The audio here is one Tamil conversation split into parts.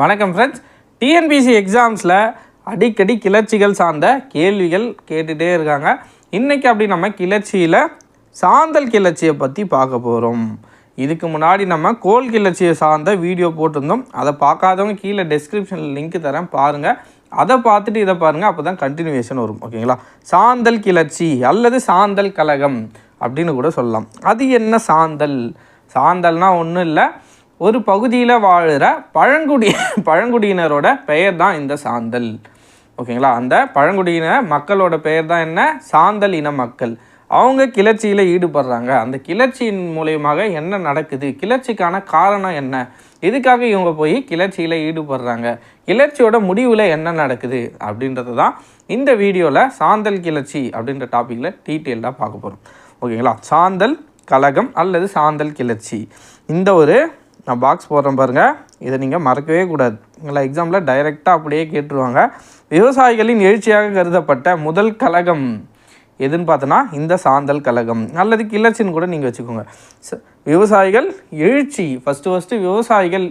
வணக்கம் ஃப்ரெண்ட்ஸ். டிஎன்பிசி எக்ஸாம்ஸில் அடிக்கடி கிளர்ச்சிகள் சார்ந்த கேள்விகள் கேட்டுகிட்டே இருக்காங்க. இன்றைக்கி அப்படி நம்ம கிளர்ச்சியில் சாந்தல் கிளர்ச்சியை பற்றி பார்க்க போகிறோம். இதுக்கு முன்னாடி நம்ம கோல் கிளர்ச்சியை சார்ந்த வீடியோ போட்டிருந்தோம். அதை பார்க்காதவங்க கீழே டெஸ்கிரிப்ஷனில் லிங்க் தரேன், பாருங்கள். அதை பார்த்துட்டு இதை பாருங்கள், அப்போ தான் கண்டினியூவேஷன் வரும். ஓகேங்களா? சாந்தல் கிளர்ச்சி அல்லது சாந்தல் கழகம் அப்படின்னு கூட சொல்லலாம். அது என்ன சாந்தல்? சாந்தல்னால் ஒன்றும் இல்லை, ஒரு பகுதியில் வாழ்கிற பழங்குடியினரோட பெயர் தான் இந்த சாந்தல். ஓகேங்களா? அந்த பழங்குடியின மக்களோட பெயர் தான் என்ன? சாந்தல் இன மக்கள். அவங்க கிளர்ச்சியில் ஈடுபடுறாங்க. அந்த கிளர்ச்சியின் மூலயமாக என்ன நடக்குது, கிளர்ச்சிக்கான காரணம் என்ன, எதுக்காக இவங்க போய் கிளர்ச்சியில் ஈடுபடுறாங்க, கிளர்ச்சியோட முடிவில் என்ன நடக்குது அப்படின்றது தான் இந்த வீடியோவில் சாந்தல் கிளர்ச்சி அப்படின்ற டாப்பிக்கில் டீட்டெயில்டாக பார்க்க போகிறோம். ஓகேங்களா? சாந்தல் கழகம் அல்லது சாந்தல் கிளர்ச்சி. இந்த ஒரு நான் பாக்ஸ் போடுறேன் பாருங்கள், இதை நீங்கள் மறக்கவே கூடாது. எங்களை எக்ஸாமில் டைரெக்டாக அப்படியே கேட்டுருவாங்க. விவசாயிகளின் எழுச்சியாக கருதப்பட்ட முதல் கழகம் எதுன்னு பார்த்தோன்னா இந்த சாந்தல் கழகம் அல்லது கிளர்ச்சின்னு கூட நீங்கள் வச்சுக்கோங்க. விவசாயிகள் எழுச்சி ஃபஸ்ட்டு விவசாயிகள்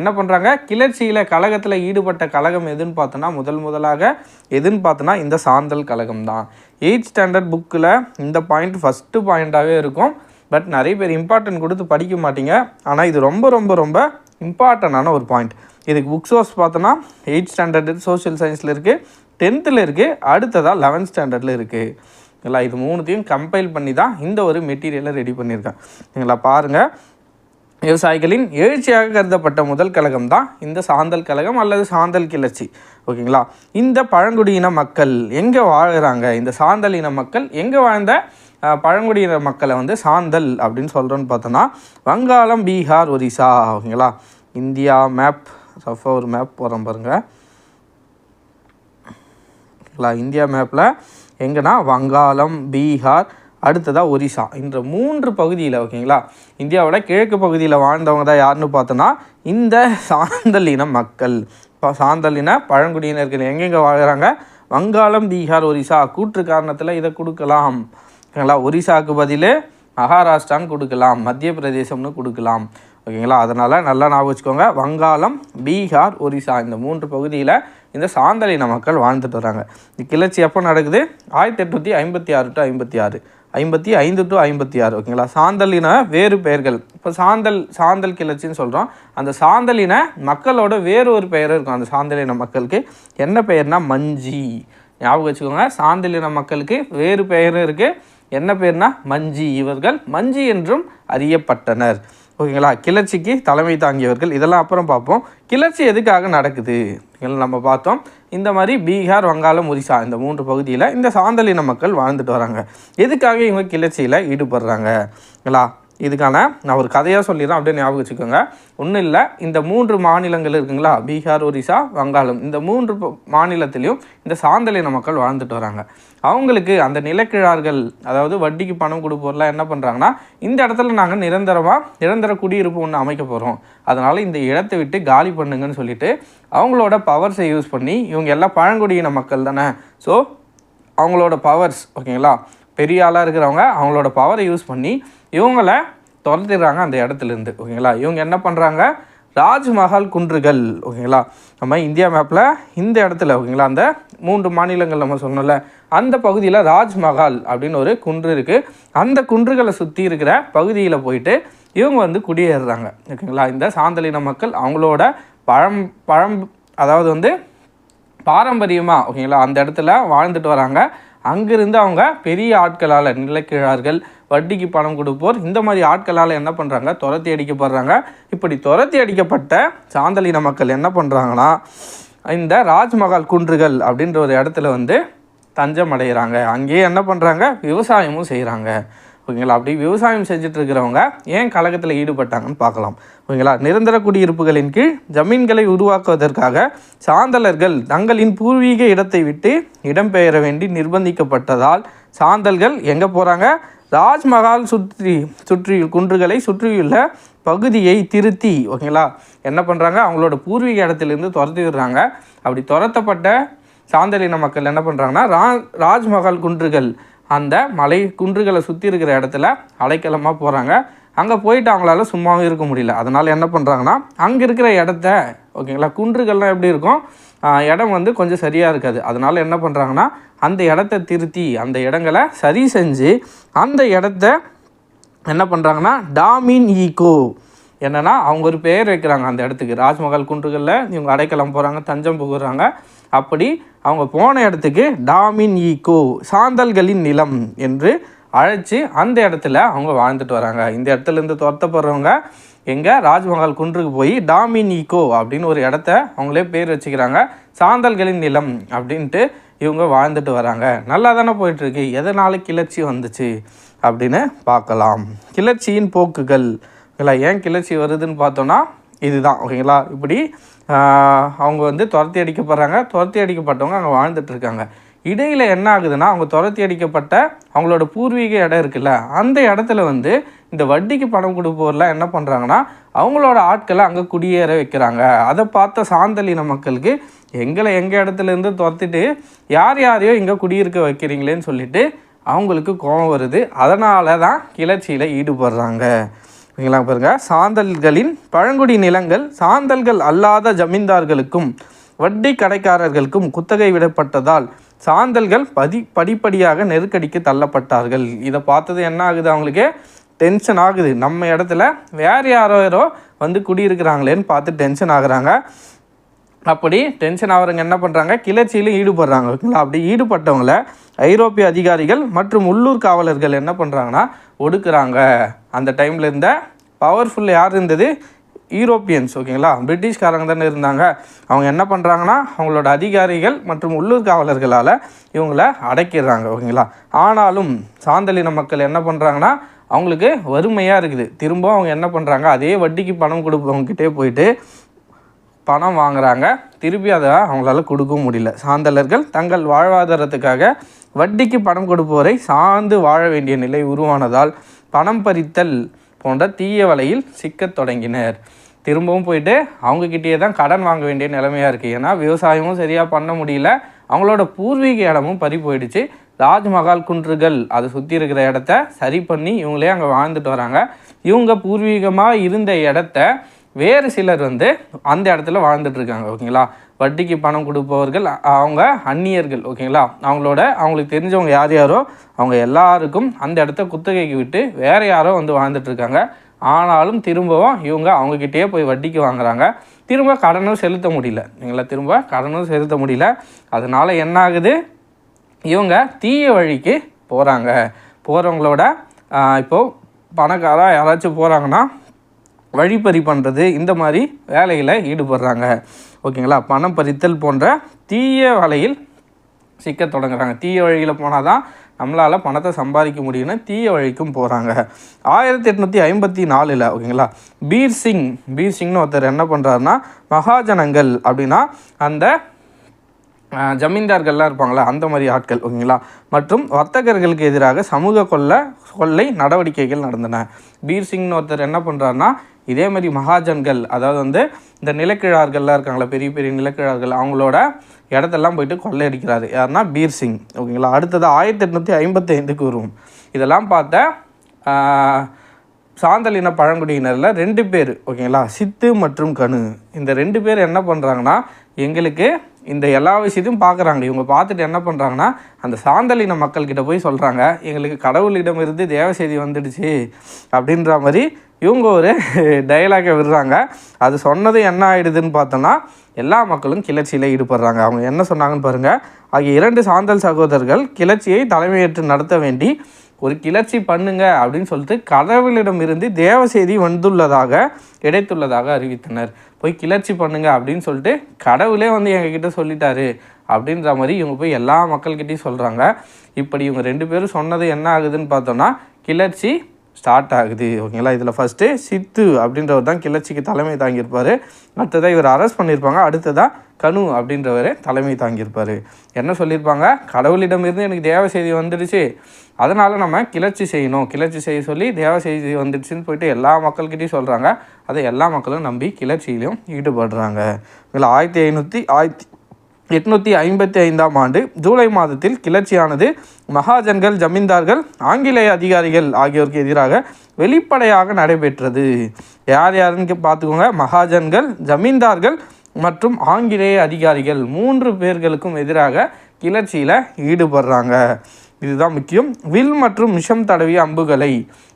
என்ன பண்ணுறாங்க, கிளர்ச்சியில் கழகத்தில் ஈடுபட்ட கழகம் எதுன்னு பார்த்தோன்னா முதலாக எதுன்னு பார்த்தோன்னா இந்த சாந்தல் கழகம் தான். 8th ஸ்டாண்டர்ட் புக்கில் இந்த பாயிண்ட் ஃபஸ்ட்டு பாயிண்ட்டாகவே இருக்கும். பட் நிறைய பேர் இம்பார்ட்டன்ட் கொடுத்து படிக்க மாட்டீங்க. ஆனால் இது ரொம்ப ரொம்ப ரொம்ப இம்பார்ட்டண்டான ஒரு பாயிண்ட். இதுக்கு புக் சோர்ஸ் பார்த்தோன்னா 8th ஸ்டாண்டர்டு சோஷியல் சயின்ஸில் இருக்குது, 10th இருக்குது, அடுத்ததாக 11th ஸ்டாண்டர்டில் இருக்குது. இல்லை, இது மூணுத்தையும் கம்பைல் பண்ணி தான் இந்த ஒரு மெட்டீரியலை ரெடி பண்ணியிருக்கேன். நீங்களா பாருங்கள், விவசாயிகளின் எழுச்சியாக கருதப்பட்ட முதல் கழகம் தான் இந்த சாந்தல் கழகம் அல்லது சாந்தல் கிளர்ச்சி. ஓகேங்களா? இந்த பழங்குடியின மக்கள் எங்கே வாழ்கிறாங்க, இந்த சாந்தல் இன மக்கள் எங்கே வாழ்ந்த பழங்குடியின மக்களை சாந்தல் அப்படின்னு சொல்கிறோன்னு பார்த்தோன்னா வங்காளம், பீகார், ஒரிசா. ஓகேங்களா? இந்தியா மேப் ரஃபாக ஒரு மேப் போகிறோம் பாருங்கள். ஓகேங்களா? இந்தியா மேப்பில் எங்கன்னா வங்காளம், பீகார், அடுத்ததாக ஒரிசா, இந்த 3 பகுதியில். ஓகேங்களா? இந்தியாவோட கிழக்கு பகுதியில் வாழ்ந்தவங்க தான் யாருன்னு பார்த்தோன்னா இந்த சாந்தல் இன மக்கள். இப்போ சாந்தல் இன பழங்குடியினர்கள் எங்கெங்கே வாழ்கிறாங்க? வங்காளம், பீகார், ஒரிசா. கூற்று காரணத்தில் இதை கொடுக்கலாம். ஓகேங்களா? ஒரிசாவுக்கு பதில் மகாராஷ்டிரான்னு கொடுக்கலாம், மத்திய பிரதேசம்னு கொடுக்கலாம். ஓகேங்களா? அதனால் நல்லா ஞாபகம் வச்சுக்கோங்க. வங்காளம், பீகார், ஒரிசா இந்த 3 பகுதியில் இந்த சாந்தல் இன மக்கள் வாழ்ந்துட்டு வராங்க. இந்த கிளர்ச்சி எப்போ நடக்குது? 1856 to 56, 55 to 56. ஓகேங்களா? சாந்தல் இன வேறு பெயர்கள். இப்போ சாந்தல் கிளர்ச்சின்னு சொல்கிறோம். அந்த சாந்தல் இன மக்களோட வேறு ஒரு பெயர் இருக்கும். அந்த சாந்தல் இன மக்களுக்கு என்ன பெயர்னா மஞ்சி. ஞாபகம் வச்சுக்கோங்க. சாந்தல் இன மக்களுக்கு வேறு பெயரும் இருக்குது. என்ன பேர்னா மஞ்சி. இவர்கள் மஞ்சி என்றும் அறியப்பட்டனர். ஓகேங்களா? கிளர்ச்சிக்கு தலைமை தாங்கியவர்கள். இதெல்லாம் அப்புறம் பார்ப்போம். கிளர்ச்சி எதுக்காக நடக்குது நம்ம பார்த்தோம். இந்த மாதிரி பீகார், வங்காளம், ஒரிசா இந்த 3 பகுதியில் இந்த சாந்தல் இன மக்கள் வாழ்ந்துட்டு வராங்க. எதுக்காக இவங்க கிளர்ச்சியில் ஈடுபடுறாங்க? ஓகேங்களா? இதுக்கான நான் ஒரு கதையாக சொல்லிடுறேன், அப்படியே ஞாபகம் வச்சுக்கோங்க. ஒன்றும் இல்லை, இந்த 3 மாநிலங்கள் இருக்குங்களா, பீகார், ஒரிசா, வங்காளம், இந்த 3 மாநிலத்திலையும் இந்த சாந்தல் இன மக்கள் வாழ்ந்துட்டு வராங்க. அவங்களுக்கு அந்த நிலக்கிழார்கள், அதாவது வட்டிக்கு பணம் கொடுப்போர்லாம் என்ன பண்ணுறாங்கன்னா, இந்த இடத்துல நாங்கள் நிரந்தர குடியிருப்பு ஒன்று அமைக்க போகிறோம், அதனால் இந்த இடத்தை விட்டு காலி பண்ணுங்கன்னு சொல்லிட்டு அவங்களோட பவர்ஸை யூஸ் பண்ணி, இவங்க எல்லாம் பழங்குடியின மக்கள் தானே, ஸோ அவங்களோட பவர்ஸ், ஓகேங்களா, பெரிய ஆளாக இருக்கிறவங்க அவங்களோட பவரை யூஸ் பண்ணி இவங்களை துரத்திடுறாங்க அந்த இடத்துலேருந்து. ஓகேங்களா? இவங்க என்ன பண்ணுறாங்க, ராஜ்மஹால் குன்றுகள். ஓகேங்களா? நம்ம இந்தியா மேப்பில் இந்த இடத்துல, ஓகேங்களா, அந்த 3 மாநிலங்கள் நம்ம சொன்னோம்ல, அந்த பகுதியில் ராஜ்மஹால் அப்படின்னு ஒரு குன்று இருக்குது. அந்த குன்றுகளை சுற்றி இருக்கிற பகுதியில் போயிட்டு இவங்க குடியேறுறாங்க. ஓகேங்களா? இந்த சாந்தல் இன மக்கள் அவங்களோட அதாவது பாரம்பரியமாக, ஓகேங்களா, அந்த இடத்துல வாழ்ந்துட்டு வராங்க. அங்கிருந்து அவங்க பெரிய ஆட்களால், நிலக்கிழார்கள், வட்டிக்கு பணம் கொடுப்போர், இந்த மாதிரி ஆட்களால் என்ன பண்ணுறாங்க, துரத்தி அடிக்கப்படுறாங்க. இப்படி துரத்தி அடிக்கப்பட்ட சாந்தல் இன மக்கள் என்ன பண்ணுறாங்கன்னா, இந்த ராஜ்மஹால் குன்றுகள் அப்படின்ற ஒரு இடத்துல தஞ்சம் அடைகிறாங்க. அங்கேயே என்ன பண்ணுறாங்க, விவசாயமும் செய்கிறாங்க. ஓகேங்களா? அப்படி விவசாயம் செஞ்சுட்டு இருக்கிறவங்க ஏன் கழகத்தில் ஈடுபட்டாங்கன்னு பார்க்கலாம். ஓகேங்களா? நிரந்தர குடியிருப்புகளின் கீழ் ஜமீன்களை உருவாக்குவதற்காக சாந்தலர்கள் தங்களின் பூர்வீக இடத்தை விட்டு இடம்பெயர வேண்டி நிர்பந்திக்கப்பட்டதால் சாந்தல்கள் எங்கே போகிறாங்க, ராஜ்மஹால் சுற்றி குன்றுகளை சுற்றியுள்ள பகுதியை திருத்தி, ஓகேங்களா, என்ன பண்ணுறாங்க, அவங்களோட பூர்வீக இடத்துலேருந்து துரத்தி விடுறாங்க. அப்படி துரத்தப்பட்ட சாந்தல் இன மக்கள் என்ன பண்ணுறாங்கன்னா, ராஜ்மஹால் குன்றுகள் அந்த மலை குன்றுகளை சுற்றி இருக்கிற இடத்துல அடைக்கலமாக போகிறாங்க. அங்கே போயிட்டு அவங்களால சும்மாவும் இருக்க முடியல. அதனால் என்ன பண்ணுறாங்கன்னா அங்கே இருக்கிற இடத்த ஓகேங்களா, குன்றுகள்லாம் எப்படி இருக்கும், இடம் வந்து கொஞ்சம் சரியாக இருக்காது. அதனால் என்ன பண்ணுறாங்கன்னா அந்த இடத்த திருத்தி அந்த இடங்களை சரி செஞ்சு அந்த இடத்த என்ன பண்ணுறாங்கன்னா டாமின் ஈகோ, என்னென்னா அவங்க ஒரு பேர் வைக்கிறாங்க அந்த இடத்துக்கு. ராஜ்மஹால் குன்றுகளில் இவங்க அடைக்கலம் போகிறாங்க, தஞ்சம் புகுறாங்க. அப்படி அவங்க போன இடத்துக்கு டாமின் ஈகோ, சாந்தல்களின் நிலம் என்று அழைச்சி அந்த இடத்துல அவங்க வாழ்ந்துட்டு வராங்க. இந்த இடத்துலேருந்து துரத்தப்படுறவங்க எங்கே ராஜ்மஹால் குன்றுக்கு போய் டாமின் ஈகோ அப்படின்னு ஒரு இடத்த அவங்களே பேர் வச்சுக்கிறாங்க. சாந்தல்களின் நிலம் அப்படின்ட்டு இவங்க வாழ்ந்துட்டு வராங்க. நல்லா தானே போயிட்டுருக்கு. எதனால் கிளர்ச்சி வந்துச்சு அப்படின்னு பார்க்கலாம். கிளர்ச்சியின் போக்குகள் இல்லை, ஏன் கிளர்ச்சி வருதுன்னு பார்த்தோன்னா இதுதான் ஓகேங்களா. இப்படி அவங்க வந்து துரத்தி அடிக்கப்படுறாங்க. துரத்தி அடிக்கப்பட்டவங்க அங்கே வாழ்ந்துட்டுருக்காங்க. இடையில் என்ன ஆகுதுன்னா அவங்க துரத்தி அடிக்கப்பட்ட அவங்களோட பூர்வீக இடம் இருக்குல்ல, அந்த இடத்துல வந்து இந்த வட்டிக்கு பணம் கொடுப்பவர்லாம் என்ன பண்ணுறாங்கன்னா அவங்களோட ஆட்களை அங்கே குடியேற வைக்கிறாங்க. அதை பார்த்த சாந்தலின மக்களுக்கு எங்களை எங்கள் இடத்துலேருந்து துரத்திட்டு யார் யாரையோ இங்கே குடியிருக்க வைக்கிறீங்களேன்னு சொல்லிட்டு அவங்களுக்கு கோபம் வருது. அதனால தான் கிளர்ச்சியில் ஈடுபடுறாங்க ஓகேங்களா. பாருங்க, சாந்தல்களின் பழங்குடி நிலங்கள் சாந்தல்கள் அல்லாத ஜமீன்தார்களுக்கும் வட்டி கடைக்காரர்களுக்கும் குத்தகை விடப்பட்டதால் சாந்தல்கள் படிப்படியாக நெருக்கடிக்கு தள்ளப்பட்டார்கள். இதை பார்த்தது என்ன ஆகுது, அவங்களுக்கு டென்ஷன் ஆகுது. நம்ம இடத்துல வேறு யாரோ வந்து குடியிருக்கிறாங்களேன்னு பார்த்து டென்ஷன் ஆகுறாங்க. அப்படி டென்ஷன் ஆகிறவங்க என்ன பண்ணுறாங்க, கிளர்ச்சியில் ஈடுபடுறாங்க ஓகேங்களா. அப்படி ஈடுபட்டவங்கள ஐரோப்பிய அதிகாரிகள் மற்றும் உள்ளூர் காவலர்கள் என்ன பண்ணுறாங்கன்னா ஒடுக்குறாங்க. அந்த டைமில் இருந்த பவர்ஃபுல் யார் இருந்தது, யூரோப்பியன்ஸ் ஓகேங்களா, பிரிட்டிஷ்காரங்க தானே இருந்தாங்க. அவங்க என்ன பண்ணுறாங்கன்னா அவங்களோட அதிகாரிகள் மற்றும் உள்ளூர் காவலர்களால் இவங்கள அடைக்கிறாங்க ஓகேங்களா. ஆனாலும் சாந்தலின மக்கள் என்ன பண்ணுறாங்கன்னா அவங்களுக்கு வறுமையாக இருக்குது. திரும்ப அவங்க என்ன பண்ணுறாங்க, அதே வட்டிக்கு பணம் கொடுப்பவங்ககிட்டே போயிட்டு பணம் வாங்குறாங்க. திருப்பி அதை அவங்களால கொடுக்கவும் முடியல. சாந்தலர்கள் தங்கள் வாழ்வாதாரத்துக்காக வட்டிக்கு பணம் கொடுப்பவரை சார்ந்து வாழ வேண்டிய நிலை உருவானதால் பணம் பறித்தல் போன்ற தீய வலையில் சிக்கத் தொடங்கினர். திரும்பவும் போயிட்டு அவங்கக்கிட்டே தான் கடன் வாங்க வேண்டிய நிலைமையாக இருக்குது. ஏன்னா விவசாயமும் சரியாக பண்ண முடியல, அவங்களோட பூர்வீக இடமும் பறி போயிடுச்சு. ராஜ்மஹால் குன்றுகள் அதை சுற்றி இருக்கிற இடத்த சரி பண்ணி இவங்களே அங்கே வாழ்ந்துட்டு வராங்க. இவங்க பூர்வீகமாக இருந்த இடத்த வேறு சிலர் வந்து அந்த இடத்துல வாழ்ந்துட்டுருக்காங்க ஓகேங்களா. வட்டிக்கு பணம் கொடுப்பவர்கள் அவங்க அந்நியர்கள் ஓகேங்களா. அவங்களுக்கு தெரிஞ்சவங்க யாரோ அவங்க எல்லாருக்கும் அந்த இடத்த குத்தகைக்கு விட்டு வேறு யாரோ வந்து வாழ்ந்துட்டுருக்காங்க. ஆனாலும் திரும்பவும் இவங்க அவங்கக்கிட்டே போய் வட்டிக்கு வாங்குறாங்க. திரும்ப கடனும் செலுத்த முடியல. அதனால் என்ன ஆகுது, இவங்க தீய வழிக்கு போகிறவங்களோட இப்போது பணக்காராக யாராச்சும் போகிறாங்கன்னா வழிப்பறி பண்ணுறது இந்த மாதிரி வேலையில் ஈடுபடுறாங்க ஓகேங்களா. பணம் பறித்தல் போன்ற தீய வலையில் சிக்க தொடங்குறாங்க. தீய வழியில் போனால் தான் நம்மளால் பணத்தை சம்பாதிக்க முடியும்னு தீய வழிக்கும் போகிறாங்க. 1854 ஓகேங்களா, பீர் சிங்னு ஒருத்தர் என்ன பண்ணுறாருன்னா மகாஜனங்கள் அப்படின்னா அந்த ஜமீன்தார்கள்லாம் இருப்பாங்களா அந்த மாதிரி ஆட்கள் ஓகேங்களா மற்றும் வர்த்தகர்களுக்கு எதிராக சமூக கொள்ளை நடவடிக்கைகள் நடந்தன. பீர் சிங்னு ஒருத்தர் என்ன பண்ணுறாருன்னா இதே மாதிரி மகாஜன்கள், அதாவது வந்து இந்த நிலக்கிழார்கள்லாம் இருக்காங்களா, பெரிய பெரிய நிலக்கிழார்கள், அவங்களோட இடத்தெல்லாம் போயிட்டு கொள்ளையடிக்கிறாரு. யாருன்னா பீர் சிங் ஓகேங்களா. அடுத்தது 1855 வருவோம். இதெல்லாம் பார்த்த சாந்தலின பழங்குடியினரில் 2 பேர் ஓகேங்களா, சித்து மற்றும் கனு. இந்த 2 பேர் என்ன பண்ணுறாங்கன்னா எங்களுக்கு இந்த எல்லா விஷயத்தையும் பார்க்குறாங்க. இவங்க பார்த்துட்டு என்ன பண்ணுறாங்கன்னா அந்த சாந்தலின மக்கள்கிட்ட போய் சொல்கிறாங்க, எங்களுக்கு கடவுளிடம் இருந்து தேவ செய்தி வந்துடுச்சு அப்படின்ற மாதிரி இவங்க ஒரு டயலாகை விடுறாங்க. அது சொன்னது என்ன ஆகிடுதுன்னு பார்த்தோன்னா எல்லா மக்களும் கிளர்ச்சியில் ஈடுபடுறாங்க. அவங்க என்ன சொன்னாங்கன்னு பாருங்கள். ஆகிய 2 சாந்தல் சகோதரர்கள் கிளர்ச்சியை தலைமையேற்று நடத்த வேண்டி ஒரு கிளர்ச்சி பண்ணுங்க அப்படின்னு சொல்லிட்டு கடவுளிடம் இருந்து தேவ செய்தி கிடைத்துள்ளதாக அறிவித்தனர். போய் கிளர்ச்சி பண்ணுங்க அப்படின்னு சொல்லிட்டு கடவுளே வந்து எங்ககிட்ட சொல்லிட்டாரு அப்படின்ற மாதிரி இவங்க போய் எல்லா மக்கள்கிட்டையும் சொல்கிறாங்க. இப்படி இவங்க 2 பேரும் சொன்னது என்ன ஆகுதுன்னு பார்த்தோன்னா கிளர்ச்சி ஸ்டார்ட் ஆகுது ஓகேங்களா. இதில் ஃபஸ்ட்டு சித்து அப்படின்றவர் தான் கிளர்ச்சிக்கு தலைமை தாங்கியிருப்பார். அடுத்ததாக இவர் அரெஸ்ட் பண்ணியிருப்பாங்க. அடுத்ததாக கனு அப்படின்றவர் தலைமை தாங்கியிருப்பார். என்ன சொல்லியிருப்பாங்க, கடவுளிடமிருந்து எனக்கு தேவ செய்தி வந்துடுச்சு, அதனால் நம்ம கிளர்ச்சி செய்யணும், கிளர்ச்சி செய்ய சொல்லி தேவ செய்தி வந்துடுச்சுன்னு போயிட்டு எல்லா மக்கள்கிட்டையும் சொல்கிறாங்க. அதை எல்லா மக்களும் நம்பி கிளர்ச்சியிலையும் ஈடுபடுறாங்க. இதில் 1855 ஆண்டு ஜூலை மாதத்தில் கிளர்ச்சியானது மகாஜன்கள், ஜமீன்தார்கள், ஆங்கிலேய அதிகாரிகள் ஆகியோருக்கு எதிராக வெளிப்படையாக நடைபெற்றது. யார் யாருன்னு பார்த்துக்கோங்க. மகாஜன்கள், ஜமீன்தார்கள் மற்றும் ஆங்கிலேய அதிகாரிகள் 3 பேர்களுக்கும் எதிராக கிளர்ச்சியில் ஈடுபடுறாங்க. இதுதான் முக்கியம். வில் மற்றும் விஷம் தடவிய அம்புகளை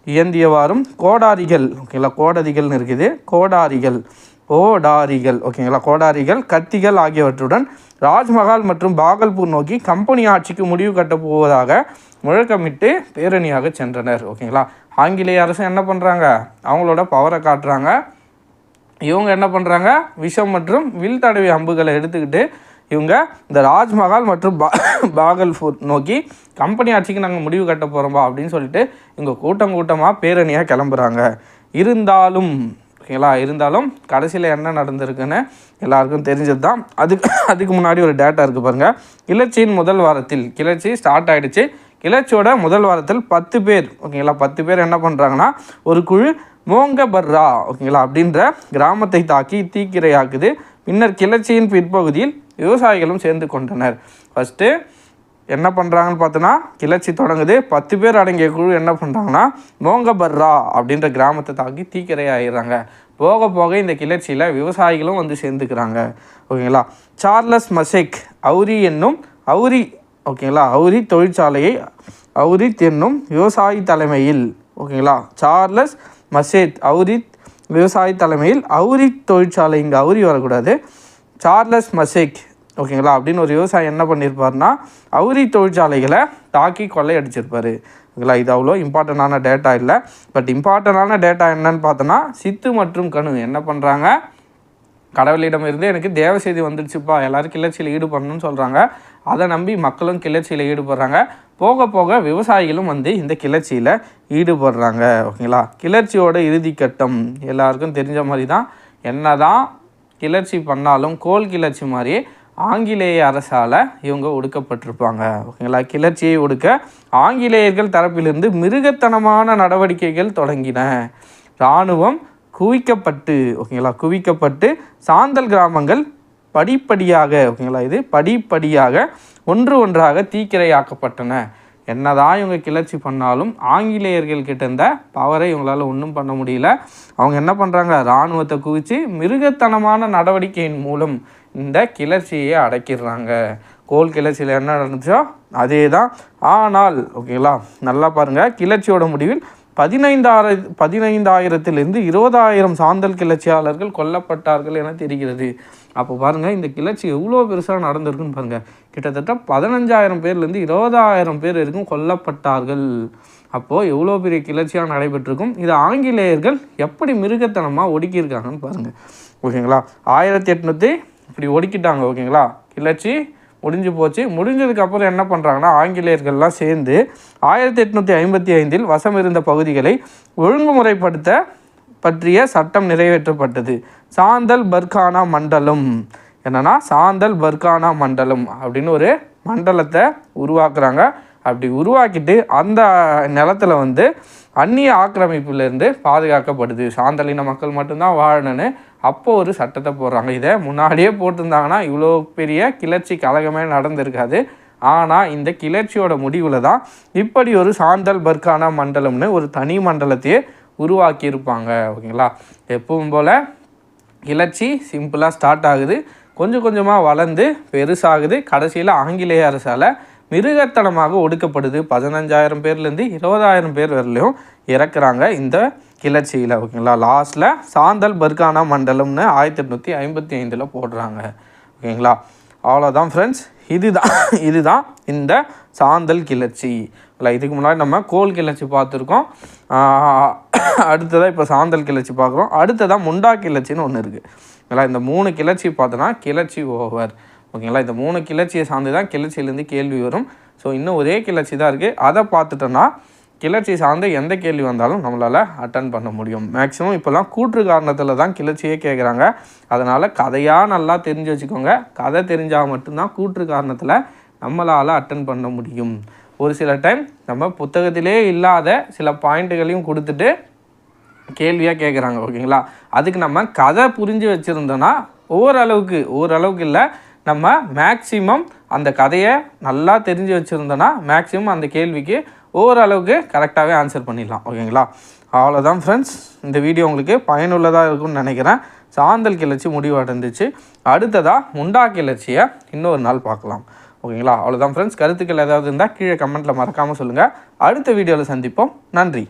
இயந்தியவாறும் கோடாரிகள், ஓகேங்களா, கோடரிகள்னு இருக்குது, கோடாரிகள் ஓகேங்களா, கோடாரிகள், கத்திகள் ஆகியவற்றுடன் ராஜ்மஹால் மற்றும் பாகல்பூர் நோக்கி கம்பெனி ஆட்சிக்கு முடிவு கட்டப் போவதாக முழக்கமிட்டு பேரணியாக சென்றனர். ஓகேங்களா, ஆங்கிலேய அரசு என்ன பண்ணுறாங்க, அவங்களோட பவரை காட்டுறாங்க. இவங்க என்ன பண்ணுறாங்க, விஷம் மற்றும் வில் தடவிய அம்புகளை எடுத்துக்கிட்டு இவங்க இந்த ராஜ்மஹால் மற்றும் பாகல்பூர் நோக்கி கம்பெனி ஆட்சிக்கு நாங்கள் முடிவு கட்ட போகிறோம்பா அப்படின்னு சொல்லிட்டு இவங்க கூட்டமாக பேரணியாக கிளம்புறாங்க. இருந்தாலும் கடைசியில் என்ன நடந்திருக்குன்னு எல்லாருக்கும் தெரிஞ்சது தான். அதுக்கு முன்னாடி ஒரு டேட்டா இருக்குது பாருங்கள். கிளர்ச்சியின் முதல் வாரத்தில், கிளர்ச்சி ஸ்டார்ட் ஆகிடுச்சு. கிளர்ச்சியோட முதல் வாரத்தில் 10 பேர், ஓகேங்களா, 10 பேர் என்ன பண்ணுறாங்கன்னா ஒரு குழு மோங்கபர்ரா, ஓகேங்களா, அப்படின்ற கிராமத்தை தாக்கி தீக்கிரையாக்குது. பின்னர் கிளர்ச்சியின் பிற்பகுதியில் விவசாயிகளும் சேர்ந்து கொண்டனர். ஃபஸ்ட்டு என்ன பண்ணுறாங்கன்னு பார்த்தோன்னா, கிளர்ச்சி தொடங்குது. 10 பேர் அடங்கிய குழு என்ன பண்ணுறாங்கன்னா மோங்கபர்ரா அப்படின்ற கிராமத்தை தாக்கி தீக்கிரையாகிடுறாங்க. போக போக இந்த கிளர்ச்சியில் விவசாயிகளும் வந்து சேர்ந்துக்கிறாங்க. ஓகேங்களா, சார்லஸ் மசெக் அவுரி தொழிற்சாலையை அவுரித் என்னும் விவசாயி தலைமையில், ஓகேங்களா, சார்லஸ் மசேத் விவசாயி தலைமையில் அவுரித் தொழிற்சாலை, இங்கே அவுரி வரக்கூடாது, சார்லஸ் மசேக், ஓகேங்களா, அப்படின்னு ஒரு விவசாயி என்ன பண்ணியிருப்பார்னா அவுரி தொழிற்சாலைகளை தாக்கி கொள்ளையடிச்சிருப்பார். ஓகேங்களா, இது அவ்வளோ இம்பார்ட்டண்டான டேட்டா இல்லை. பட் இம்பார்ட்டண்டான டேட்டா என்னன்னு பார்த்தோன்னா, சித்து மற்றும் கனு என்ன பண்ணுறாங்க, கடவுளிடமிருந்து எனக்கு தேவ செய்தி வந்துடுச்சுப்பா, எல்லோரும் கிளர்ச்சியில் ஈடுபடணும்னு சொல்கிறாங்க. அதை நம்பி மக்களும் கிளர்ச்சியில் ஈடுபடுறாங்க. போக போக விவசாயிகளும் வந்து இந்த கிளர்ச்சியில் ஈடுபடுறாங்க. ஓகேங்களா, கிளர்ச்சியோட இறுதிக்கட்டம் எல்லாருக்கும் தெரிஞ்ச மாதிரி தான். என்ன தான் கிளர்ச்சி பண்ணாலும் கோல் கிளர்ச்சி மாதிரி ஆங்கிலேய அரசால் இவங்க ஒடுக்கப்பட்டிருப்பாங்க. ஓகேங்களா, கிளர்ச்சியை ஒடுக்க ஆங்கிலேயர்கள் தரப்பிலிருந்து மிருகத்தனமான நடவடிக்கைகள் தொடங்கின. இராணுவம் குவிக்கப்பட்டு சாந்தல் கிராமங்கள் படிப்படியாக ஒன்றாக தீக்கிரையாக்கப்பட்டன. என்னதான் இவங்க கிளர்ச்சி பண்ணாலும் ஆங்கிலேயர்கள்கிட்ட இருந்த பவரை இவங்களால் ஒன்றும் பண்ண முடியல. அவங்க என்ன பண்ணுறாங்க, இராணுவத்தை குவித்து மிருகத்தனமான நடவடிக்கையின் மூலம் இந்த கிளர்ச்சியை அடக்கிடுறாங்க. கோல் கிளர்ச்சியில் என்ன நடந்துச்சோ அதே தான். ஆனால் ஓகேங்களா, நல்லா பாருங்கள், கிளர்ச்சியோட முடிவில் 15,000 20,000 சாந்தல் கிளர்ச்சியாளர்கள் கொல்லப்பட்டார்கள் என தெரிகிறது. அப்போ பாருங்கள், இந்த கிளர்ச்சி எவ்வளோ பெருசாக நடந்திருக்குன்னு பாருங்கள். கிட்டத்தட்ட 15,000 பேர்லேருந்து 20,000 பேர் வரைக்கும் கொல்லப்பட்டார்கள். அப்போது எவ்வளோ பெரிய கிளர்ச்சியாக நடைபெற்றிருக்கும். இதை ஆங்கிலேயர்கள் எப்படி மிருகத்தனமாக ஒடுக்கியிருக்காங்கன்னு பாருங்கள். ஓகேங்களா, 1800 இப்படி ஒடுக்கிட்டாங்க. ஓகேங்களா, கிளர்ச்சி முடிஞ்சு போச்சு. முடிஞ்சதுக்கப்புறம் என்ன பண்ணுறாங்கன்னா, ஆங்கிலேயர்கள்லாம் சேர்ந்து 1855 வசம் இருந்த பகுதிகளை ஒழுங்குமுறைப்படுத்த பற்றிய சட்டம் நிறைவேற்றப்பட்டது. சாந்தல் பர்கானா மண்டலம், என்னென்னா சாந்தல் பர்கானா மண்டலம் அப்படின்னு ஒரு மண்டலத்தை உருவாக்குறாங்க. அப்படி உருவாக்கிட்டு அந்த நிலத்தில் வந்து அந்நிய ஆக்கிரமிப்பிலேருந்து பாதுகாக்கப்படுது. சாந்தலின மக்கள் மட்டும்தான் வாழணுன்னு அப்போ ஒரு சட்டத்தை போடுறாங்க. இதை முன்னாடியே போட்டிருந்தாங்கன்னா இவ்வளோ பெரிய கிளர்ச்சி கழகமே நடந்திருக்காது. ஆனால் இந்த கிளர்ச்சியோட முடிவில் தான் இப்படி ஒரு சாந்தல் பர்கானா மண்டலம்னு ஒரு தனி மண்டலத்தையே உருவாக்கியிருப்பாங்க. ஓகேங்களா, எப்பவும் போல் கிளர்ச்சி சிம்பிளாக ஸ்டார்ட் ஆகுது, கொஞ்சம் கொஞ்சமாக வளர்ந்து பெருசாகுது. கடைசியில் ஆங்கிலேய அரசால் மிருகத்தனமாக ஒடுக்கப்படுது. 15,000 பேர்லேருந்து 20,000 பேர் வரலையும் இறக்குறாங்க இந்த கிளர்ச்சியில். ஓகேங்களா, லாஸ்ட்டில் சாந்தல் பர்கானா மண்டலம்னு 1855 போடுறாங்க. ஓகேங்களா, அவ்வளோதான் ஃப்ரெண்ட்ஸ். இதுதான் இந்த சாந்தல் கிளர்ச்சி. இல்லை, இதுக்கு முன்னாடி நம்ம கோல் கிளர்ச்சி பார்த்துருக்கோம். அடுத்ததாக இப்போ சாந்தல் கிளர்ச்சி பார்க்குறோம். அடுத்ததாக முண்டா கிளர்ச்சின்னு ஒன்று இருக்குது. ஓகேங்களா, இந்த 3 கிளர்ச்சி பார்த்தோன்னா கிளர்ச்சி ஓவர். ஓகேங்களா, இந்த 3 கிளர்ச்சியை சார்ந்து தான் கிளர்ச்சியிலேருந்து கேள்வி வரும். ஸோ இன்னும் ஒரே கிளர்ச்சி தான் இருக்குது. அதை பார்த்துட்டோன்னா கிளர்ச்சி சார்ந்து எந்த கேள்வி வந்தாலும் நம்மளால் அட்டன் பண்ண முடியும். மேக்ஸிமம் இப்போல்லாம் கூற்று காரணத்தில் தான் கிளர்ச்சியே கேட்குறாங்க. அதனால் கதையாக நல்லா தெரிஞ்சு வச்சுக்கோங்க. கதை தெரிஞ்சால் மட்டும்தான் கூற்று காரணத்தில் நம்மளால் அட்டன் பண்ண முடியும். ஒரு சில டைம் நம்ம புத்தகத்திலே இல்லாத சில பாயிண்ட்டுகளையும் கொடுத்துட்டு கேள்வியாக கேட்குறாங்க. ஓகேங்களா, அதுக்கு நம்ம கதை புரிஞ்சு வச்சுருந்தோன்னா ஓரளவுக்கு இல்லை, நம்ம மேக்ஸிமம் அந்த கதையை நல்லா தெரிஞ்சு வச்சுருந்தோன்னா மேக்ஸிமம் அந்த கேள்விக்கு ஓரளவுக்கு கரெக்டாகவே ஆன்சர் பண்ணிடலாம். ஓகேங்களா, அவ்வளோதான் ஃப்ரெண்ட்ஸ், இந்த வீடியோ உங்களுக்கு பயனுள்ளதாக இருக்கும்னு நினைக்கிறேன். சாந்தல் கிளர்ச்சி முடிவடைந்துச்சு. அடுத்ததாக முண்டா கிளர்ச்சியை இன்னொரு நாள் பார்க்கலாம். ஓகேங்களா? அவ்வளோதான் ஃப்ரெண்ட்ஸ். கருத்துக்கள் ஏதாவது இருந்தால் கீழே கமெண்ட்டில் மறக்காமல் சொல்லுங்கள். அடுத்த வீடியோவில் சந்திப்போம். நன்றி.